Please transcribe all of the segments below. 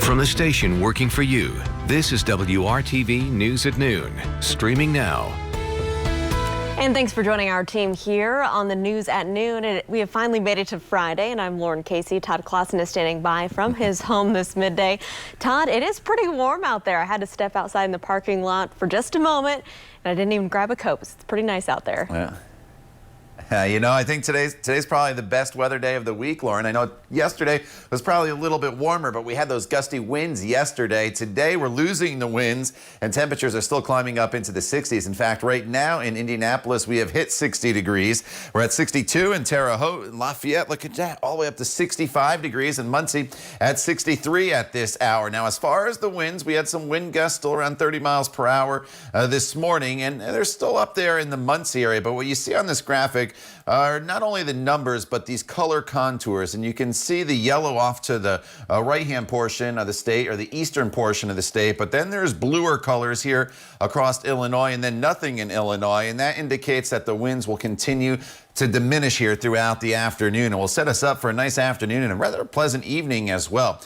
From the station working for you, this is WRTV News at Noon, streaming now. And thanks for joining our team here on the News at Noon. We have finally made it to Friday, and I'm Lauren Casey. Todd Clausen is standing by from his home this midday. Todd, it is pretty warm out there. I had to step outside in the parking lot for just a moment, and I didn't even grab a coat. It's pretty nice out there. Yeah. You know, I think today's probably the best weather day of the week, Lauren. I know yesterday was probably a little bit warmer, but we had those gusty winds yesterday. Today we're losing the winds, and temperatures are still climbing up into the 60s. In fact, right now in Indianapolis, we have hit 60 degrees. We're at 62 in Terre Haute and Lafayette. Look at that, all the way up to 65 degrees, and Muncie at 63 at this hour. Now, as far as the winds, we had some wind gusts still around 30 miles per hour this morning, and they're still up there in the Muncie area. But what you see on this graphic are not only the numbers, but these color contours. And you can see the yellow off to the right-hand portion of the state, or the eastern portion of the state. But then there's bluer colors here across Illinois, and then nothing in Illinois. And that indicates that the winds will continue to diminish here throughout the afternoon, and will set us up for a nice afternoon and a rather pleasant evening as well.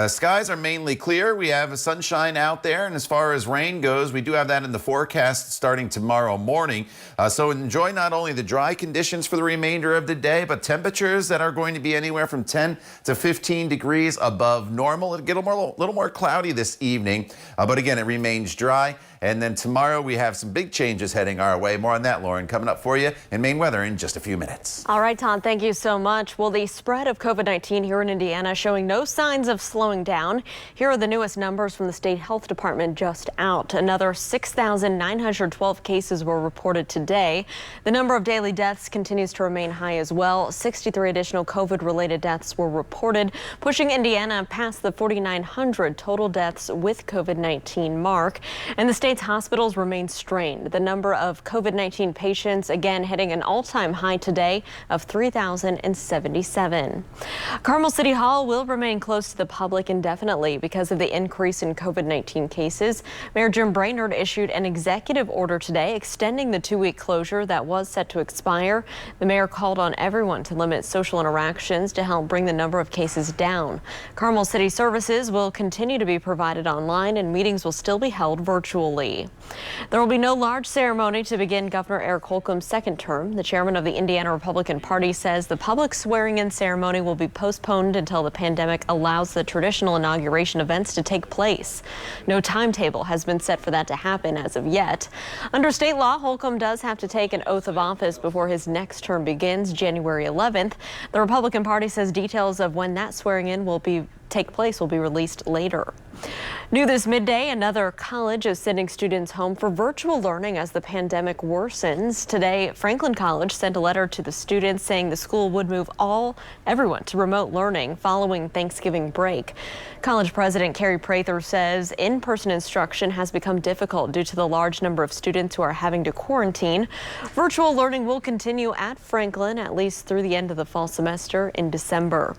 Skies are mainly clear. We have sunshine out there, and as far as rain goes, we do have that in the forecast starting tomorrow morning. So enjoy not only the dry conditions for the remainder of the day, but temperatures that are going to be anywhere from 10 to 15 degrees above normal. It'll get a little more cloudy this evening, but again, it remains dry. And then tomorrow we have some big changes heading our way. More on that, Lauren, coming up for you in Maine weather in just a few minutes. All right, Todd, thank you so much. Well, the spread of COVID-19 here in Indiana showing no signs of slowing down. Here are the newest numbers from the state health department just out. Another 6,912 cases were reported today. The number of daily deaths continues to remain high as well. 63 additional COVID-related deaths were reported, pushing Indiana past the 4,900 total deaths with COVID-19 mark. And the state's hospitals remain strained. The number of COVID-19 patients again hitting an all-time high today of 3,077. Carmel City Hall will remain closed to the public indefinitely because of the increase in COVID-19 cases. Mayor Jim Brainerd issued an executive order today extending the 2-week closure that was set to expire. The mayor called on everyone to limit social interactions to help bring the number of cases down. Carmel City services will continue to be provided online, and meetings will still be held virtually. There will be no large ceremony to begin Governor Eric Holcomb's second term. The chairman of the Indiana Republican Party says the public swearing-in ceremony will be postponed until the pandemic allows the traditional inauguration events to take place. No timetable has been set for that to happen as of yet. Under state law, Holcomb does have to take an oath of office before his next term begins January 11th. The Republican Party says details of when that swearing-in will take place will be released later. New this midday, another college is sending students home for virtual learning as the pandemic worsens. Today, Franklin College sent a letter to the students saying the school would move everyone to remote learning following Thanksgiving break. College President Carrie Prather says in-person instruction has become difficult due to the large number of students who are having to quarantine. Virtual learning will continue at Franklin at least through the end of the fall semester in December.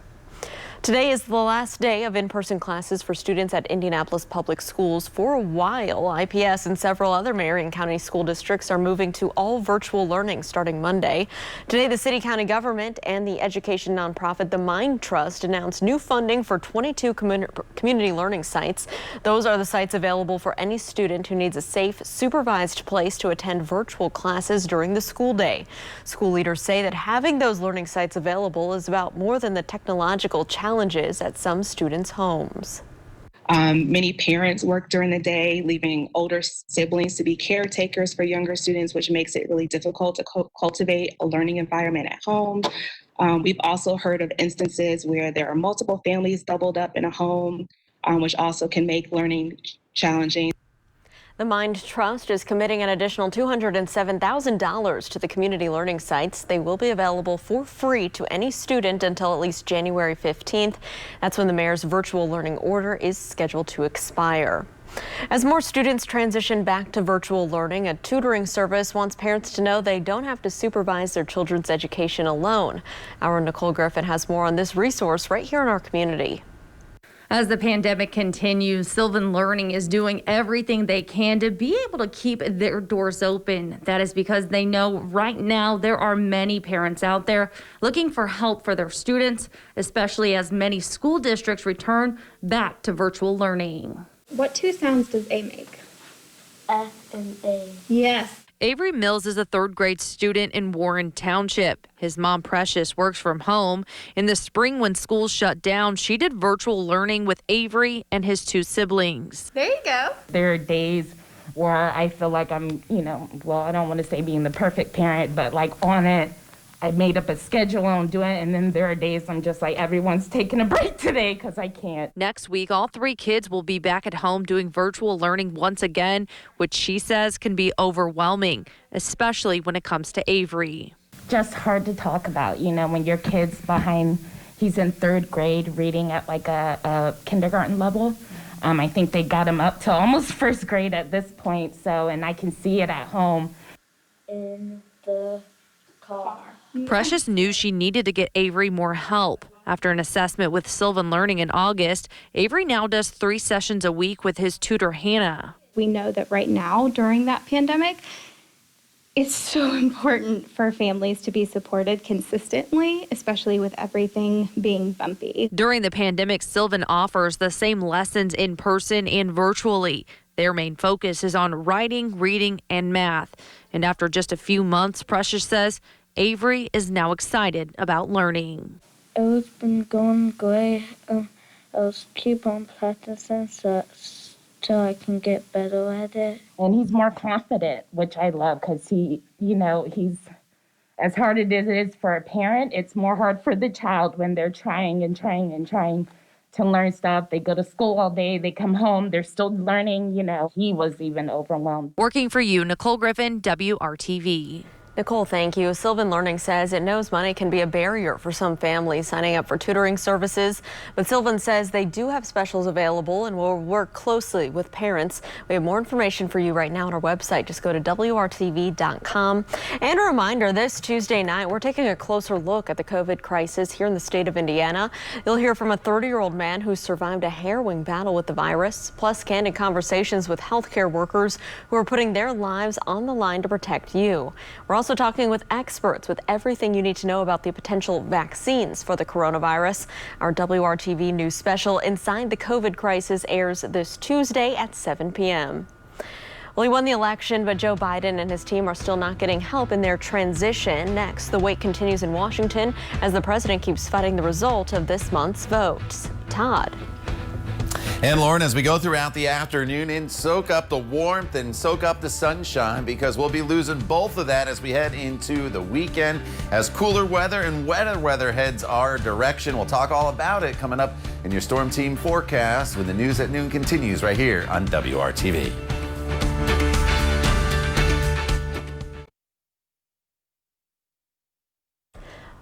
Today is the last day of in-person classes for students at Indianapolis Public Schools. For a while, IPS and several other Marion County school districts are moving to all virtual learning starting Monday. Today, the city county government and the education nonprofit The Mind Trust announced new funding for 22 community learning sites. Those are the sites available for any student who needs a safe, supervised place to attend virtual classes during the school day. School leaders say that having those learning sites available is about more than the technological challenges at some students' homes. Many parents work during the day, leaving older siblings to be caretakers for younger students, which makes it really difficult to cultivate a learning environment at home. We've also heard of instances where there are multiple families doubled up in a home, which also can make learning challenging. The Mind Trust is committing an additional $207,000 to the community learning sites. They will be available for free to any student until at least January 15th. That's when the mayor's virtual learning order is scheduled to expire. As more students transition back to virtual learning, a tutoring service wants parents to know they don't have to supervise their children's education alone. Our Nicole Griffin has more on this resource right here in our community. As the pandemic continues, Sylvan Learning is doing everything they can to be able to keep their doors open. That is because they know right now there are many parents out there looking for help for their students, especially as many school districts return back to virtual learning. What two sounds does A make? F and A. Yes. Avery Mills is a third grade student in Warren Township. His mom, Precious, works from home. In the spring when schools shut down, she did virtual learning with Avery and his two siblings. There you go. There are days where I feel like I'm, I don't want to say being the perfect parent, but like on it. I made up a schedule on doing it, and then there are days I'm just like, everyone's taking a break today because I can't. Next week, all three kids will be back at home doing virtual learning once again, which she says can be overwhelming, especially when it comes to Avery. Just hard to talk about, when your kid's behind, he's in third grade reading at like a kindergarten level. I think they got him up to almost first grade at this point, and I can see it at home. In the car. Precious knew she needed to get Avery more help. After an assessment with Sylvan Learning in August, Avery now does 3 sessions a week with his tutor, Hannah. We know that right now, during that pandemic, it's so important for families to be supported consistently, especially with everything being bumpy. During the pandemic, Sylvan offers the same lessons in person and virtually. Their main focus is on writing, reading, and math. And after just a few months, Precious says, Avery is now excited about learning. It's been going great. I'll keep on practicing so I can get better at it. And he's more confident, which I love because he's as hard as it is for a parent, it's more hard for the child when they're trying to learn stuff. They go to school all day, they come home, they're still learning. He was even overwhelmed. Working for you, Nicole Griffin, WRTV. Nicole, thank you. Sylvan Learning says it knows money can be a barrier for some families signing up for tutoring services, but Sylvan says they do have specials available and will work closely with parents. We have more information for you right now on our website. Just go to WRTV.com. And a reminder, this Tuesday night, we're taking a closer look at the COVID crisis here in the state of Indiana. You'll hear from a 30-year-old man who survived a harrowing battle with the virus, plus candid conversations with healthcare workers who are putting their lives on the line to protect you. We're also talking with experts with everything you need to know about the potential vaccines for the coronavirus. Our WRTV news special Inside the COVID Crisis airs this Tuesday at 7 p.m. Well, he won the election, but Joe Biden and his team are still not getting help in their transition. Next, the wait continues in Washington as the president keeps fighting the result of this month's votes. Todd. And Lauren, as we go throughout the afternoon and soak up the warmth and soak up the sunshine, because we'll be losing both of that as we head into the weekend as cooler weather and wetter weather heads our direction. We'll talk all about it coming up in your Storm Team forecast when the news at noon continues right here on WRTV.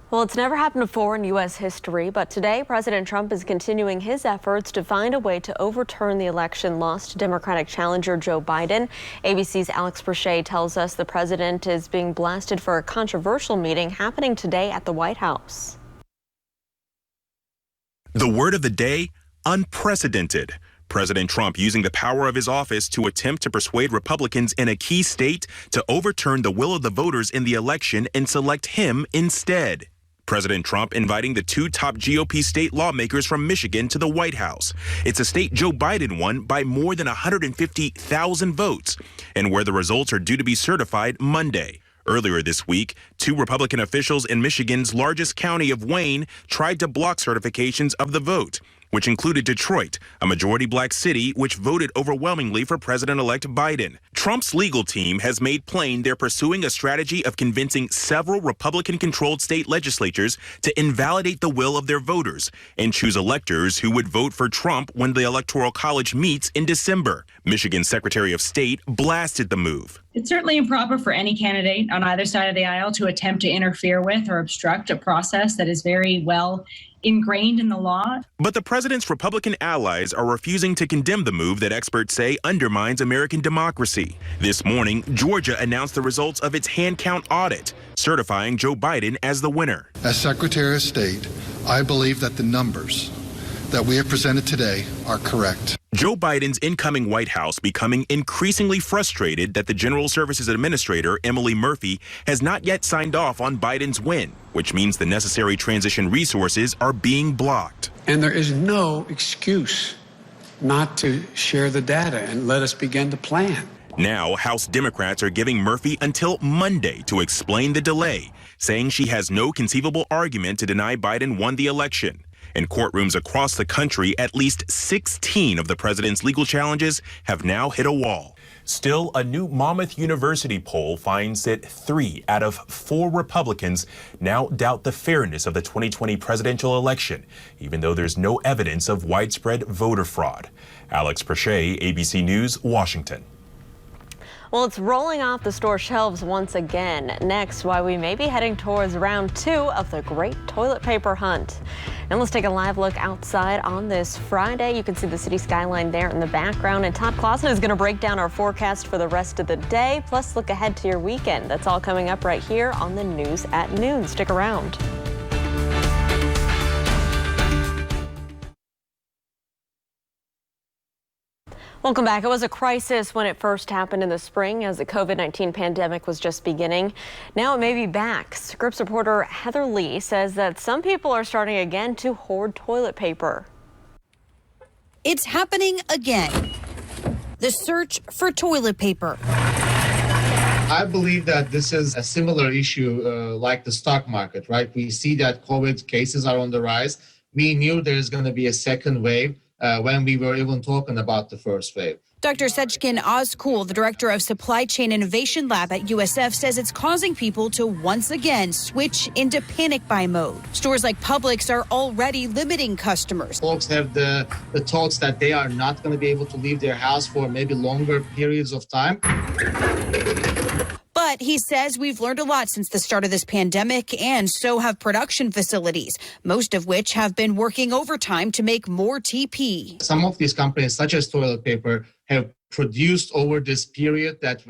Well, it's never happened before in U.S. history, but today President Trump is continuing his efforts to find a way to overturn the election lost to Democratic challenger Joe Biden. ABC's Alex Brachet tells us the president is being blasted for a controversial meeting happening today at the White House. The word of the day, unprecedented. President Trump using the power of his office to attempt to persuade Republicans in a key state to overturn the will of the voters in the election and select him instead. President Trump inviting the 2 top GOP state lawmakers from Michigan to the White House. It's a state Joe Biden won by more than 150,000 votes, and where the results are due to be certified Monday. Earlier this week, 2 Republican officials in Michigan's largest county of Wayne tried to block certifications of the vote, which included Detroit, a majority black city which voted overwhelmingly for President-elect Biden. Trump's legal team has made plain they're pursuing a strategy of convincing several Republican-controlled state legislatures to invalidate the will of their voters and choose electors who would vote for Trump when the Electoral College meets in December. Michigan's Secretary of State blasted the move. It's certainly improper for any candidate on either side of the aisle to attempt to interfere with or obstruct a process that is very well ingrained in the law. But the president's Republican allies are refusing to condemn the move that experts say undermines American democracy. This morning, Georgia announced the results of its hand count audit, certifying Joe Biden as the winner. As Secretary of State, I believe that the numbers that we have presented today are correct. Joe Biden's incoming White House becoming increasingly frustrated that the General Services Administrator, Emily Murphy, has not yet signed off on Biden's win, which means the necessary transition resources are being blocked. And there is no excuse not to share the data and let us begin to plan. Now, House Democrats are giving Murphy until Monday to explain the delay, saying she has no conceivable argument to deny Biden won the election. In courtrooms across the country, at least 16 of the president's legal challenges have now hit a wall. Still, a new Monmouth University poll finds that 3 out of 4 Republicans now doubt the fairness of the 2020 presidential election, even though there's no evidence of widespread voter fraud. Alex Perche, ABC News, Washington. Well, it's rolling off the store shelves once again. Next, why we may be heading towards round 2 of the great toilet paper hunt. And let's take a live look outside on this Friday. You can see the city skyline there in the background. And Todd Clausen is going to break down our forecast for the rest of the day, plus look ahead to your weekend. That's all coming up right here on the News at Noon. Stick around. Welcome back. It was a crisis when it first happened in the spring as the COVID-19 pandemic was just beginning. Now it may be back. Scripps reporter Heather Lee says that some people are starting again to hoard toilet paper. It's happening again. The search for toilet paper. I believe that this is a similar issue like the stock market, right? We see that COVID cases are on the rise. We knew there's going to be a second wave. When we were even talking about the first wave. Dr. Sechkin Ozcool, the director of Supply Chain Innovation Lab at USF, says it's causing people to once again switch into panic buy mode. Stores like Publix are already limiting customers. Folks have the thoughts that they are not going to be able to leave their house for maybe longer periods of time. But he says we've learned a lot since the start of this pandemic, and so have production facilities, most of which have been working overtime to make more TP. Some of these companies, such as toilet paper, have produced over this period that,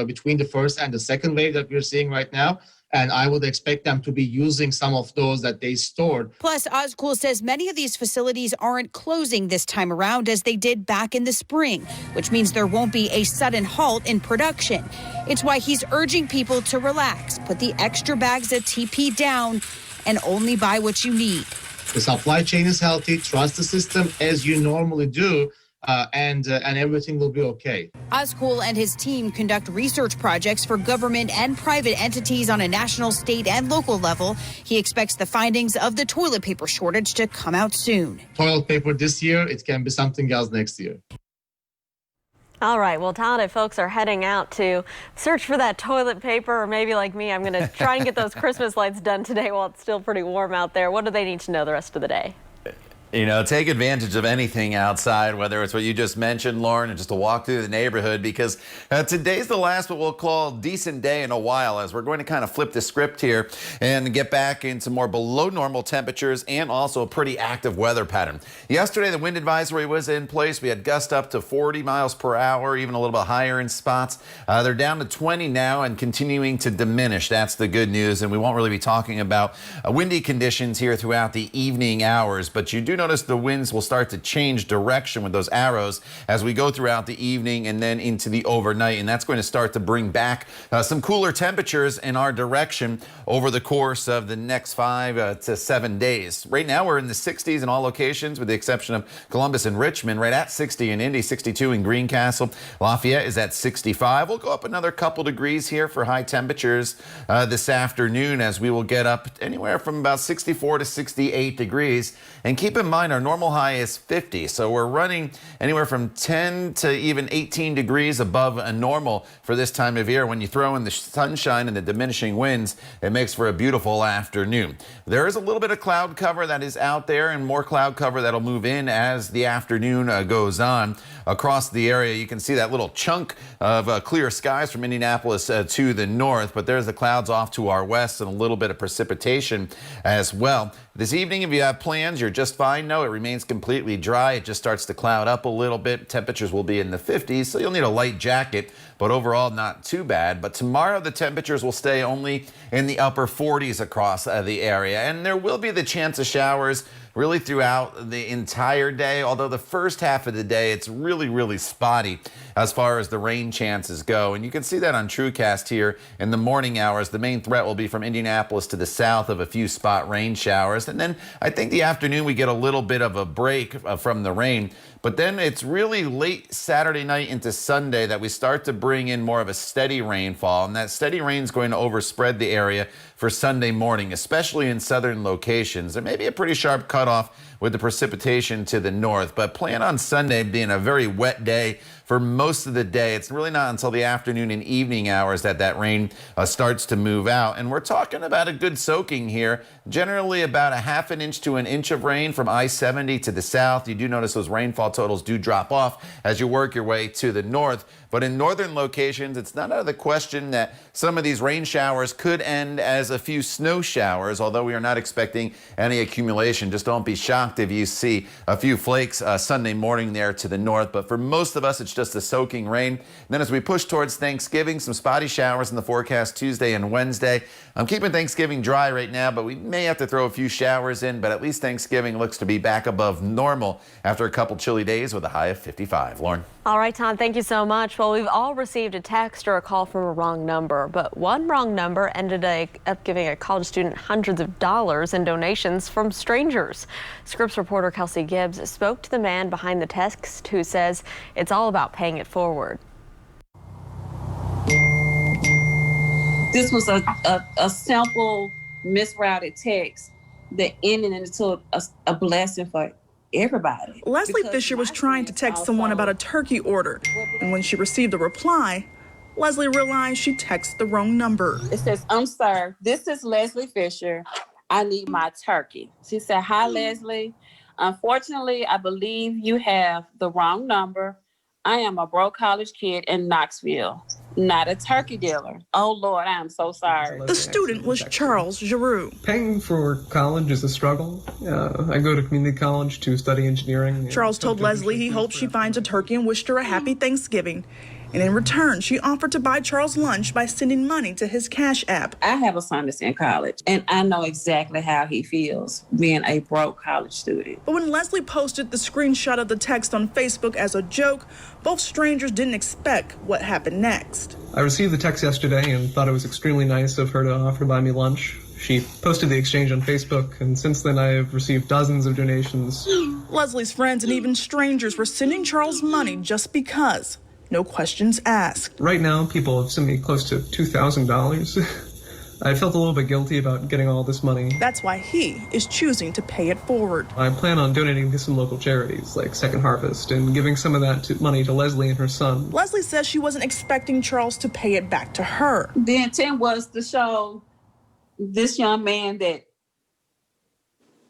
between the first and the second wave that we're seeing right now. And I would expect them to be using some of those that they stored. Plus, Ozcool says many of these facilities aren't closing this time around as they did back in the spring, which means there won't be a sudden halt in production. It's why he's urging people to relax, put the extra bags of TP down, and only buy what you need. The supply chain is healthy. Trust the system as you normally do. And everything will be okay. Ozcool and his team conduct research projects for government and private entities on a national, state, and local level. He expects the findings of the toilet paper shortage to come out soon. Toilet paper this year, it can be something else next year. All right, well, Todd, if folks are heading out to search for that toilet paper, or maybe like me, I'm going to try and get those Christmas lights done today while it's still pretty warm out there. What do they need to know the rest of the day? Take advantage of anything outside, whether it's what you just mentioned, Lauren, or just to walk through the neighborhood, because today's the last what we'll call decent day in a while, as we're going to kind of flip the script here and get back into more below normal temperatures and also a pretty active weather pattern. Yesterday, the wind advisory was in place. We had gusts up to 40 miles per hour, even a little bit higher in spots. They're down to 20 now and continuing to diminish. That's the good news, and we won't really be talking about windy conditions here throughout the evening hours, but you do notice the winds will start to change direction with those arrows as we go throughout the evening and then into the overnight, and that's going to start to bring back some cooler temperatures in our direction over the course of the next 5 to 7 days. Right now we're in the 60s in all locations with the exception of Columbus and Richmond, right at 60 in Indy, 62 in Greencastle. Lafayette is at 65. We'll go up another couple degrees here for high temperatures this afternoon, as we will get up anywhere from about 64 to 68 degrees. And keep in mind, our normal high is 50, so we're running anywhere from 10 to even 18 degrees above a normal for this time of year. When you throw in the sunshine and the diminishing winds, it makes for a beautiful afternoon. There is a little bit of cloud cover that is out there, and more cloud cover that'll move in as the afternoon goes on. Across the area, you can see that little chunk of clear skies from Indianapolis to the north, but there's the clouds off to our west and a little bit of precipitation as well. This evening, if you have plans, you're just fine. No, it remains completely dry. It just starts to cloud up a little bit. Temperatures will be in the 50s, so you'll need a light jacket, but overall not too bad. But tomorrow, the temperatures will stay only in the upper 40s across the area, and there will be the chance of showers really throughout the entire day, although the first half of the day, it's really spotty as far as the rain chances go. And you can see that on TrueCast here in the morning hours. The main threat will be from Indianapolis to the south of a few spot rain showers. And then I think the afternoon we get a little bit of a break from the rain. But then it's really late Saturday night into Sunday that we start to bring in more of a steady rainfall. And that steady rain is going to overspread the area for Sunday morning, especially in southern locations. There may be a pretty sharp cutoff with the precipitation to the north, but plan on Sunday being a very wet day for most of the day. It's really not until the afternoon and evening hours that that rain starts to move out. And we're talking about a good soaking here, generally about a half an inch to an inch of rain from I-70 to the south. You do notice those rainfall totals do drop off as you work your way to the north. But in northern locations, it's not out of the question that some of these rain showers could end as a few snow showers, although we are not expecting any accumulation. Just don't be shocked if you see a few flakes Sunday morning there to the north. But for most of us, it's just a soaking rain. And then as we push towards Thanksgiving, some spotty showers in the forecast Tuesday and Wednesday. I'm keeping Thanksgiving dry right now, but we may have to throw a few showers in. But at least Thanksgiving looks to be back above normal after a couple chilly days with a high of 55. Lauren. All right, Todd, thank you so much. Well, we've all received a text or a call from a wrong number, but one wrong number ended up giving a college student hundreds of dollars in donations from strangers. Scripps reporter Kelsey Gibbs spoke to the man behind the text who says it's all about paying it forward. This was a simple misrouted text that ended into a blessing for everybody. Leslie Fisher was trying to text someone about a turkey order, and when she received the reply, Leslie realized she texted the wrong number. It says, "I'm sorry, this is Leslie Fisher. I need my turkey." She said, "Hi, Leslie. Unfortunately, I believe you have the wrong number. I am a broke college kid in Knoxville, not a turkey dealer. Oh, Lord, I am so sorry." The student was Charles Giroux. Paying for college is a struggle. I go to community college to study engineering. Charles told Leslie he hopes she finds a turkey and wished her a happy Thanksgiving. And in return, she offered to buy Charles lunch by sending money to his Cash App. I have a son that's in college, and I know exactly how he feels being a broke college student. But when Leslie posted the screenshot of the text on Facebook as a joke, both strangers didn't expect what happened next. I received the text yesterday and thought it was extremely nice of her to offer to buy me lunch. She posted the exchange on Facebook, and since then I have received dozens of donations. Leslie's friends and even strangers were sending Charles money just because. No questions asked. Right now, people have sent me close to $2,000. I felt a little bit guilty about getting all this money. That's why he is choosing to pay it forward. I plan on donating to some local charities like Second Harvest and giving some of that money to Leslie and her son. Leslie says she wasn't expecting Charles to pay it back to her. The intent was to show this young man that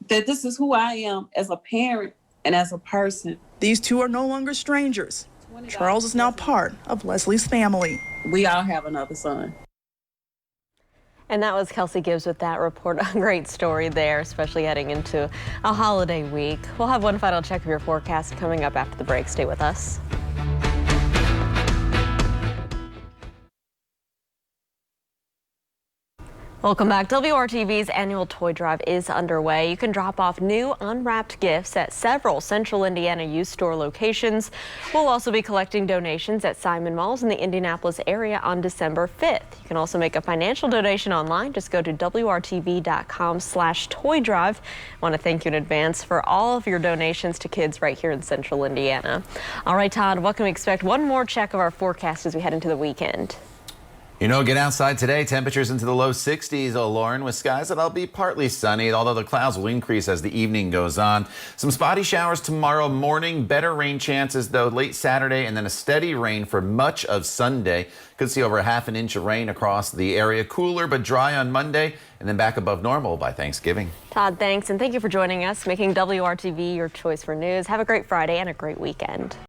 this is who I am as a parent and as a person. These two are no longer strangers. Charles is now part of Leslie's family. We all have another son. And that was Kelsey Gibbs with that report. A great story there, especially heading into a holiday week. We'll have one final check of your forecast coming up after the break. Stay with us. Welcome back. WRTV's annual toy drive is underway. You can drop off new unwrapped gifts at several Central Indiana youth store locations. We'll also be collecting donations at Simon Malls in the Indianapolis area on December 5th. You can also make a financial donation online. Just go to WRTV.com/toy drive. I want to thank you in advance for all of your donations to kids right here in Central Indiana. All right, Todd, what can we expect? One more check of our forecast as we head into the weekend. You know, get outside today, temperatures into the low 60s, Lauren, with skies that'll be partly sunny, although the clouds will increase as the evening goes on. Some spotty showers tomorrow morning, better rain chances, though, late Saturday, and then a steady rain for much of Sunday. Could see over a half an inch of rain across the area. Cooler but dry on Monday, and then back above normal by Thanksgiving. Todd, thanks, and thank you for joining us, making WRTV your choice for news. Have a great Friday and a great weekend.